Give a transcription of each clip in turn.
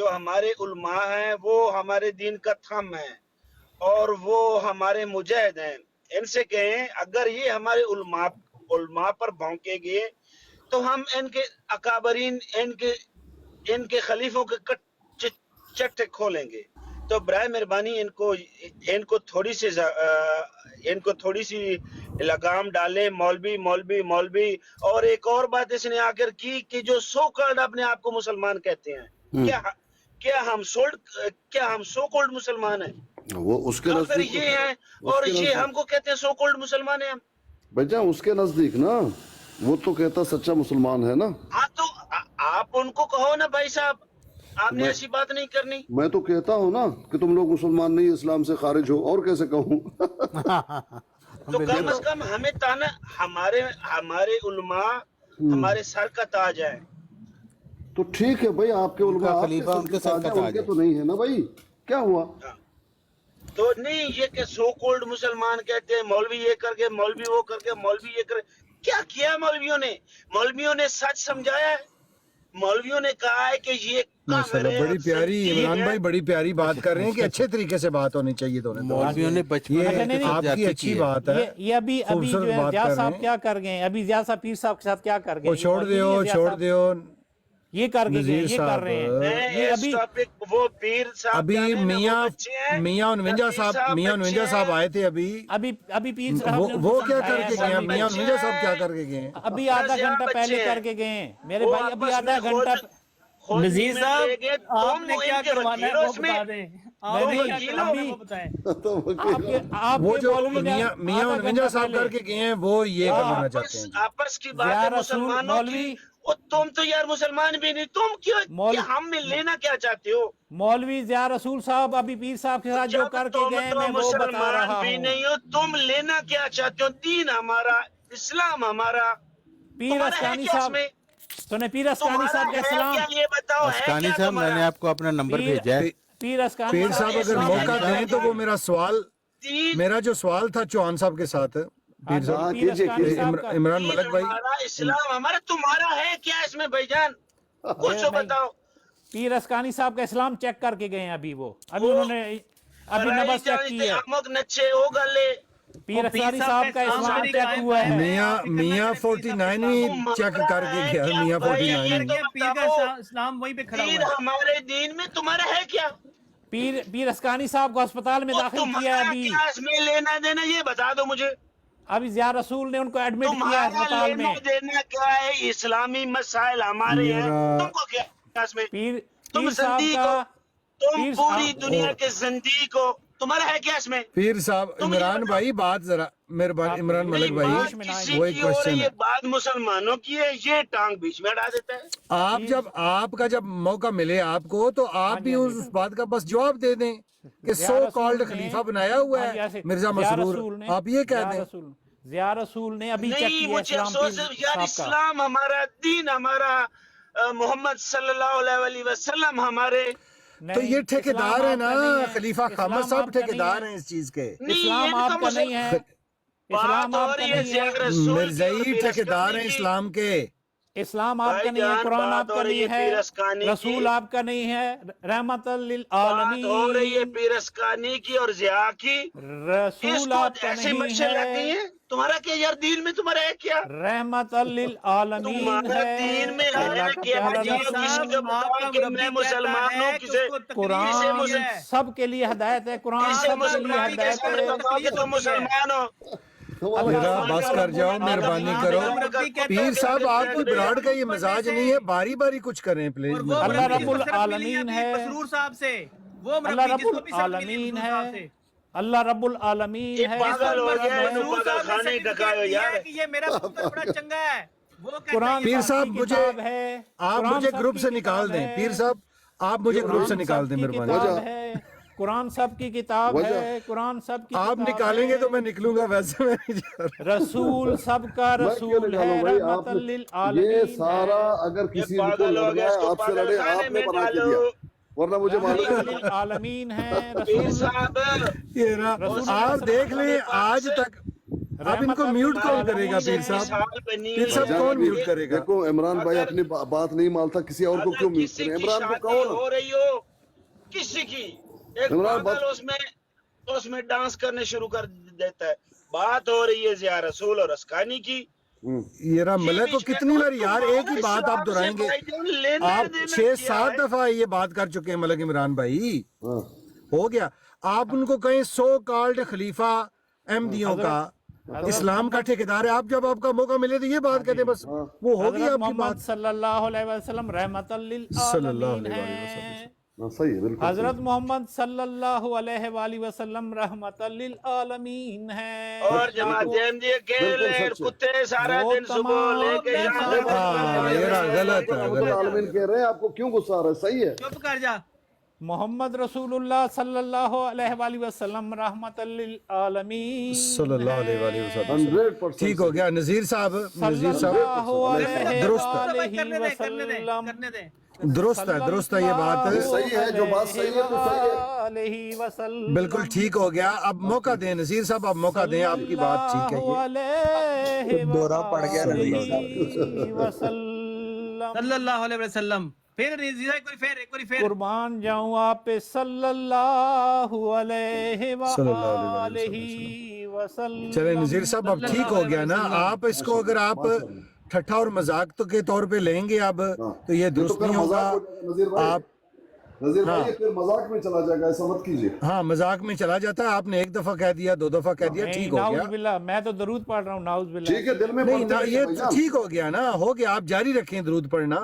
جو ہمارے علماء ہیں وہ ہمارے دین کا تھم ہیں اور وہ ہمارے مجاہد ہیں. ان سے کہیں اگر یہ ہمارے علماء پر بھونکے گئے تو ہم ان کے اکابرین ان کے خلیفوں کے چٹے کھولیں گے. تو برائے مہربانی ان کو تھوڑی سی لگام ڈالیں. مولوی. اور ایک اور بات اس نے آ کر کی کہ جو سو کالڈ اپنے آپ کو مسلمان کہتے ہیں, کیا ہم سو کالڈ مسلمان ہیں؟ وہ اس کے پھر نزدیک یہ ہیں اور یہ ہم کو کہتے ہیں سو کالڈ مسلمان ہیں ہم. بھائی جان اس کے نزدیک نا وہ تو کہتا سچا مسلمان ہے نا. ہاں تو آپ ان کو کہو نا بھائی صاحب, آپ نے ایسی بات نہیں کرنی. میں تو کہتا ہوں نا کہ تم لوگ مسلمان نہیں, اسلام سے خارج ہو, اور کیسے کہوں؟ تو کم از کم ہمیں تانا, ہمارے علماء ہمارے سر کا تاج ہے. تو ٹھیک ہے بھائی, آپ کے علماء خلیفہ ان کے سر کا ان تاج کے ہے. تو نہیں ہے نا بھائی, کیا ہوا؟ تو نہیں یہ کہ سو کولڈ مسلمان کہتے ہیں مولوی یہ کر کے, مولوی وہ کر کے, مولوی یہ کر. کیا کیا مولویوں نے سچ سمجھایا ہے. مولویوں نے کہا ہے کہ یہ کافر ہے. بڑی پیاری عمران بھائی, بڑی پیاری بات کر رہے ہیں کہ اچھے طریقے سے بات ہونی چاہیے. مولویوں نے بچپن آپ کی اچھی بات ہے. یہ ابھی جو ہے زیاد صاحب کیا کر گئے ہیں, ابھی زیاد صاحب پیر صاحب کے ساتھ کیا کر گئے ہیں, چھوڑ دیو یہ کر کے گئے, یہ کر رہے ہیں. یہ وہ پیر صاحب ابھی میاں 49 صاحب آئے تھے ابھی پیر صاحب وہ کیا کر کے گئے ہیں؟ میاں 49 صاحب کیا کر کے گئے ہیں؟ ابھی آدھا گھنٹہ پہلے کر کے گئے ہیں میرے بھائی, ابھی آدھا گھنٹہ. نذیر صاحب آپ نے کیا کروانا ہے وہ بتا دیں, وہ جو میاں 49 صاحب کر کے گئے ہیں وہ یہ کروانا چاہتے ہیں. آپس کی بات ہے مسلمانوں کی. تم تو یار مسلمان بھی نہیں, تم کیوں ہم میں لینا کیا چاہتے ہو؟ مولوی ضیاء رسول صاحب ابھی پیر صاحب کے ساتھ جو کر کے گئے ہیں میں وہ بتا رہا بھی ہوں. نہیں ہو, تم لینا کیا چاہتے ہو؟ دین ہمارا, اسلام ہمارا. پیر اسکانی صاحب سنیں, پیر اسکانی صاحب کا اسلام. یہ بتاؤ اسکانی صاحب میں نے آپ کو اپنا نمبر بھیجا ہے. پیر صاحب اگر موقع دیں تو وہ میرا جو سوال تھا چوہان صاحب کے ساتھ, پیر صاحب عمران ملک بھائی, اسلام ہمارا تمہارا ہے کیا اس میں بھائی جان؟ کچھ بتاؤ. پیر اسکانی صاحب کا اسلام چیک کر کے گئے ہیں ابھی, وہ ابھی انہوں نے ابھی نبض چیک کی ہے. نچے ہو گلے پیر اسکانی صاحب کا اسلام چیک ہوا ہے. میاں 49 ہی چیک کر کے گیا. میاں 49 پیر کا اسلام وہیں پہ کھڑا ہوا ہے. ہمارے دین میں تمہارا ہے کیا؟ پیر اسکانی صاحب کو اسپتال میں داخل کیا ہے ابھی. اس میں لینا دینا یہ بتا دو مجھے. ابھی ضیاء رسول نے ان کو ایڈمٹ کیا اسپتال میں. دینا کیا ہے؟ اسلامی مسائل ہمارے ہیں, تم کو کیا اس میں؟ تم زندیق ہو, تم پوری دنیا کے زندیق ہو, تمہارا ہے کیا اس میں؟ پیر صاحب عمران بھائی بات ذرا مہربانی, عمران ملک بھائی وہ ایک کوشچن ہے. بات مسلمانوں کی ہے, یہ ٹانگ بیچ میں اڑا دیتا ہے. آپ کا جب موقع ملے آپ کو تو آپ بھی اس بات کا بس جواب دے دیں کہ سو کالڈ خلیفہ بنایا ہوا ہے مرزا مسرور, آپ یہ کہہ دیں. ضیاء رسول نے ابھی چیک کیا یار اسلام ہمارا, دین ہمارا, محمد صلی اللہ علیہ وسلم ہمارے. تو یہ ٹھیکیدار ہے نا, خلیفہ خامس صاحب ٹھیکیدار ہیں اس چیز کے. اسلام آپ کا نہیں ہے, اسلام آپ کا نہیں ہے. مرزائی ٹھیکیدار ہیں اسلام کے. اسلام آپ کا نہیں ہے, قرآن آپ کا نہیں ہے, رسول آپ کا نہیں ہے, رحمت للعالمین. بات ہو رہی ہے پیر اسکانی کی اور ضیاء کی. رسول آپ کا نہیں ہے. تمہارا کیا یار دین میں تمہارا ہے کیا؟ رحمت للعالمین ہے. دین میں قرآن سب کے لیے ہدایت ہے, قرآن سب کے لیے ہدایت ہے. تم مسلمان ہو. بس کر جاؤ, مہربانی کرو. پیر صاحب آپ کی براڈ کا یہ مزاج نہیں ہے, باری باری کچھ کریں پلیز. اللہ رب العالمین ہے, مسرور صاحب سے وہ اللہ رب العالمین ہے, اللہ رب العالمین ہے. یہ میرا پتر بڑا چنگا ہے. قرآن پیر صاحب آپ مجھے گروپ سے نکال دیں. پیر صاحب آپ مجھے گروپ سے نکال دیں مہربانی. قرآن سب کی کتاب ہے, قرآن سب کی آپ نکالیں گے تو میں نکلوں گا, ویسے میں رسول سب کا رسول ہے, رحمت للعالمین. یہ سارا اگر کسی کو لڑنا ہے آپ سے لڑے, آپ نے بنا کے دیا, ورنہ مجھے معلوم عالمین ہے. آپ دیکھ لیں اب ان کو میوٹ کون کرے گا پیر صاحب؟ پیر صاحب کون میوٹ کرے گا؟ دیکھو عمران بھائی اپنی بات نہیں مانتا، کسی اور کو کیوں میوٹ کریں؟ عمران کو کہو نا. ہو رہی ہو کسی کی، ایک عمران پاگل اس میں ڈانس کرنے شروع کر دیتا ہے. بات ہو رہی ہے ضیاء رسول اور اسکانی کی. یہ رہا ملک کو کتنی بار یار ایک ہی بات آپ دہرائیں گے؟ آپ 6-7 دفعہ یہ بات کر چکے ہیں ملک عمران بھائی، ہو گیا. آپ ان کو کہیں سو کالڈ خلیفہ احمدیوں کا اسلام کا ٹھیکیدار ہے، آپ جب آپ کا موقع ملے تو یہ بات کہتے ہیں، بس وہ ہوگی آپ کی بات. صلی اللہ علیہ وسلم رحمت صلی اللہ للعالمین علیہ ہیں. صحیح ہے بالکل. حضرت محمد صلی اللہ علیہ وآلہ وسلم رحمت للعالمین ہیں. اور جماعت احمدی اکیلے کتے سارا دن صبح لے کے شام ہاں یہ رہا غلط ہے، غلط. عالمین کہہ رہے ہیں، آپ کو کیوں غصہ آ رہا ہے؟ صحیح ہے. چپ کر جا. محمد رسول اللہ صلی اللہ علیہ وآلہ وسلم رحمت للعالمین صلی اللہ علیہ وآلہ وسلم. 100% ٹھیک ہو گیا نذیر صاحب، نذیر صاحب درست ہے، درست ہے یہ بات. صحیح ہے، جو بات صحیح ہے تو صحیح ہے. بالکل ٹھیک ہو گیا. اب موقع دیں نذیر صاحب، اب موقع دیں، آپ کی بات ٹھیک ہے. یہ دورہ پڑ گیا صلی اللہ علیہ وسلم. پھر ایک باری پھر قربان جاؤں آپ پہ صلی اللہ علیہ وآلہ وسلم. چلے نذیر صاحب اب ٹھیک ہو گیا نا. آپ اس کو اگر آپ ٹھٹھا اور مذاق کے طور پہ لیں گے اب تو یہ درست نہیں ہوگا. آپ نذیر بھائی پھر مذاق میں چلا جائے گا، ایسا مت کیجیے. ہاں مذاق میں چلا جاتا ہے. آپ نے ایک دفعہ کہہ دیا، 2 دفعہ کہہ دیا، ٹھیک ہو نعوذ گیا. باللہ، میں تو درود پڑھ رہا ہوں. نعوذ باللہ. ٹھیک ہے، دل میں نہیں پڑھتے یہ رہیے بھائی ٹھیک ہو گیا نا، ہو گیا. آپ جاری رکھیں درود پڑھنا.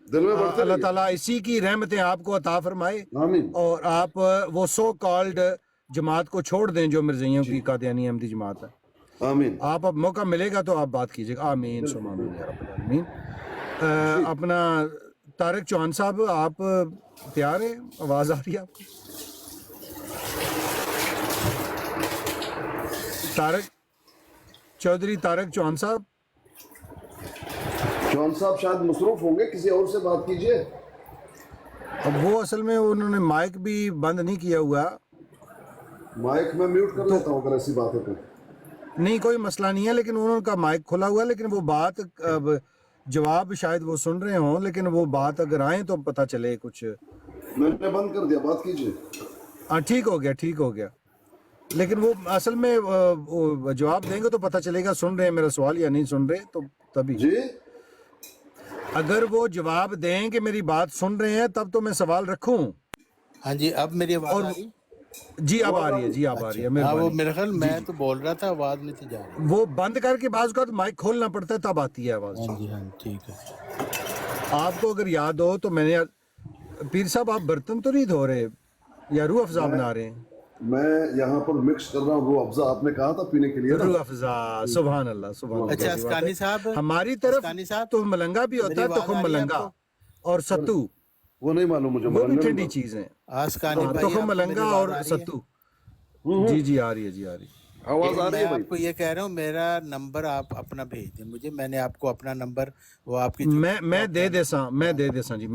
دل میں پڑھتے اللہ رہیے. تعالیٰ اسی کی رحمتیں آپ کو عطا فرمائے، آمین. اور آپ وہ سو کالڈ جماعت کو چھوڑ دیں جو مرزائیوں کی قادیانی احمدی جماعت ہے. آمین. آپ اب موقع ملے گا تو آپ بات کیجیے گا. آمین ثم آمین یا رب العالمین. اپنا طارق چوہان صاحب آپ تیار ہیں؟ آواز آ رہی ہے آپ کو؟ طارق چودھری طارق چوہان صاحب. چوہان صاحب شاید مصروف ہوں گے، کسی اور سے بات کیجیے. اب وہ اصل میں انہوں نے مائک بھی بند نہیں کیا ہوا. مائک میں میوٹ کر لیتا ہوں اگر ایسی بات ہے تو. نہیں کوئی مسئلہ نہیں ہے، لیکن انہوں کا مائک کھلا ہوا ہے، لیکن وہ بات جواب شاید وہ سن رہے ہوں، لیکن وہ بات اگر آئیں تو پتہ چلے کچھ. میں نے بند کر دیا، بات کیجیے. ہاں ٹھیک ہو گیا، ٹھیک ہو گیا. لیکن وہ اصل میں جواب دیں گے تو پتہ چلے گا سن رہے ہیں میرا سوال یا نہیں سن رہے. تو تبھی جی اگر وہ جواب دیں کہ میری بات سن رہے ہیں تب تو میں سوال رکھوں. ہاں جی اب میری آواز آ رہی؟ جی اب آ رہی ہے، جی اب آ رہی ہے. ہاں وہ میرے خیال میں تو بول رہا تھا، آواز نہیں تھی جا رہی. وہ بند کر کے بعض اوقات مائک کھولنا پڑتا ہے تب آتی ہے آواز. ہاں جی ہاں ٹھیک ہے. آپ کو اگر یاد ہو تو میں نے پیر صاحب آپ برتن تو نہیں دھو رہے یا روح افزا بنا رہے ہیں؟ میں یہاں پر مکس کر رہا ہوں روح افزا. آپ نے کہا تھا پینے کے لیے. روح افزا، سبحان اللہ سبحان اللہ. اچھا اسکانی صاحب، ہماری طرف اسکانی صاحب تو ملنگا بھی ہوتا ہے، تخم ملنگا اور ستو، وہ نہیں معلوم مجھے. وہ بھی ٹھنڈی چیز ہیں. اسکانی بھائی تخم ملنگا اور ستو. جی جی آ رہی ہے، جی آ رہی ہے. آواز آ رہی میں ہے آپ بھائی؟ کو یہ کہہ رہا ہوں میرا نمبر آپ اپنا بھیج دیں مجھے. میں نے آپ کو اپنا نمبر وہ آپ کی میں دے دیساں جی میں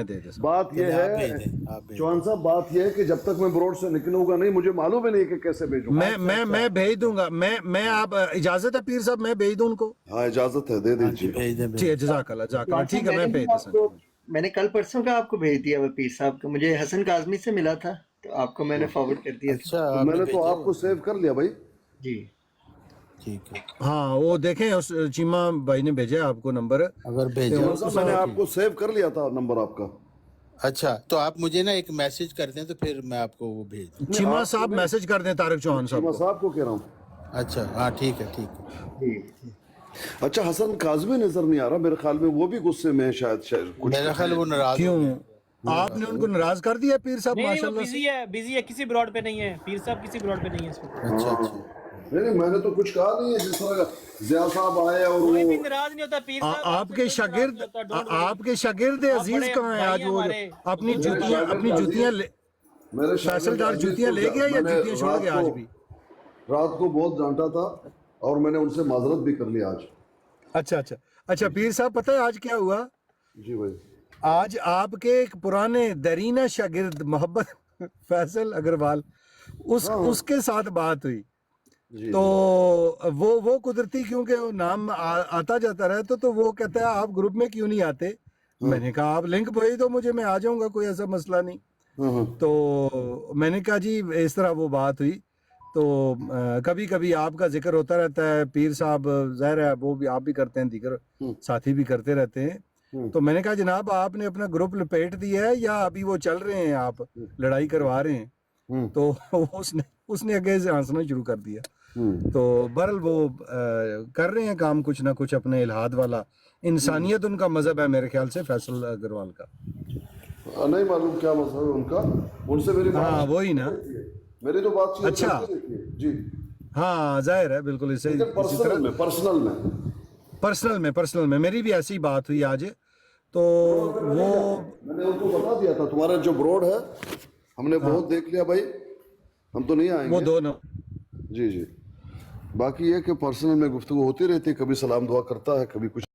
دے دیساں. بات یہ ہے چوہان صاحب، بات یہ ہے کہ جب تک میں بروڈ سے نکلوں گا نہیں، مجھے معلوم ہی نہیں کہ کیسے بھیجوں. میں بھیج دوں گا. میں آپ اجازت ہے پیر صاحب میں بھیج دوں ان کو؟ ہاں اجازت ہے، دے دیجیے. بھیج دیں. ٹھیک ہے، جزاک اللہ جزاک اللہ. ٹھیک ہے میں بھیج دیساں. میں نے کل پرسوں کا آپ کو بھیج دیا پیر صاحب کو. مجھے حسن کاظمی سے ملا تھا تو آپ کو میں نے فارورڈ کر دیا. اچھا میں نے تو آپ کو سیو کر لیا بھائی. جی ٹھیک ہے. ہاں وہ دیکھیں اس چیمہ بھائی نے بھیجا ہے آپ کو نمبر. اگر بھیجا میں نے آپ کو سیو کر لیا تھا نمبر آپ کا. اچھا تو آپ مجھے نا ایک میسج کر دیں تو پھر میں آپ کو وہ بھیج دوں. چیمہ صاحب میسج کر دیں طارق چوہان صاحب میں کو. صاحب کو کہہ رہا ہوں. اچھا ہاں ٹھیک ہے ٹھیک ہے. جی اچھا حسن کاظمی نظر نہیں آ رہا میرے خیال میں، وہ بھی غصے میں شاید کچھ. میرا خیال وہ ناراض کیوں آپ نے ان کو ناراض کر دیا پیر صاحب نہیں ماشاء وہ اللہ سے؟ بزی ہے کسی براڈ پہ نہیں ہے. پیر صاحب کسی براڈ پہ نہیں ہے اس وقت. اچھا اچھا. نہیں میں نے تو کچھ کہا نہیں ہے. جس طرح ضیاء صاحب آئے اور کوئی بھی وہ ناراض نہیں ہوتا پیر صاحب. آپ کے شاگرد عزیز کہاں ہیں آج؟ وہ اپنی جوتیاں میرے فیصل ڈار جوتیاں لے گیا یا جوتیاں چھوڑ گیا آج بھی؟ رات کو بہت ڈانٹا تھا اور میں نے ان سے معذرت بھی کر لی آج. اچھا پیر صاحب پتہ ہے آج کیا ہوا؟ جی بھائی. آج آپ کے ایک پرانے درینہ شاگرد محبت فیصل اگروال اس کے ساتھ بات ہوئی. تو وہ قدرتی کیونکہ وہ نام آتا جاتا رہتا تو وہ کہتا ہے آپ گروپ میں کیوں نہیں آتے. میں نے کہا آپ لنک بھیج دو مجھے, میں آ جاؤں گا, کوئی ایسا مسئلہ نہیں. تو میں نے کہا جی اس طرح وہ بات ہوئی. تو کبھی کبھی آپ کا ذکر ہوتا رہتا ہے, پیر صاحب ظاہر ہے وہ بھی آپ بھی کرتے ہیں, دیگر ساتھی بھی کرتے رہتے ہیں. تو میں نے کہا جناب آپ نے اپنا گروپ لپیٹ دیا ہے یا ابھی وہ چل رہے ہیں, آپ لڑائی کروا رہے ہیں؟ تو اس نے آگے سے ہنسنا شروع کر دیا. تو بہرحال وہ کر رہے ہیں کام کچھ نہ کچھ اپنے الہاد والا. انسانیت ان کا مذہب ہے میرے خیال سے فیصل اگروال کا. نہیں معلوم کیا مذہب ہے ان کا, ان سے میری بات, ہاں وہی نا, میری تو بات چیت اچھا جی ہاں ظاہر ہے بالکل اسی طرح پرسنل میں میری بھی ایسی بات ہوئی آج. تو وہ میں نے ان کو بتا دیا تھا تمہارا جو بروڈ ہے ہم نے بہت دیکھ لیا بھائی, ہم تو نہیں آئیں گے. وہ دونوں جی باقی یہ کہ پرسنل میں گفتگو ہوتی رہتی ہے, کبھی سلام دعا کرتا ہے, کبھی کچھ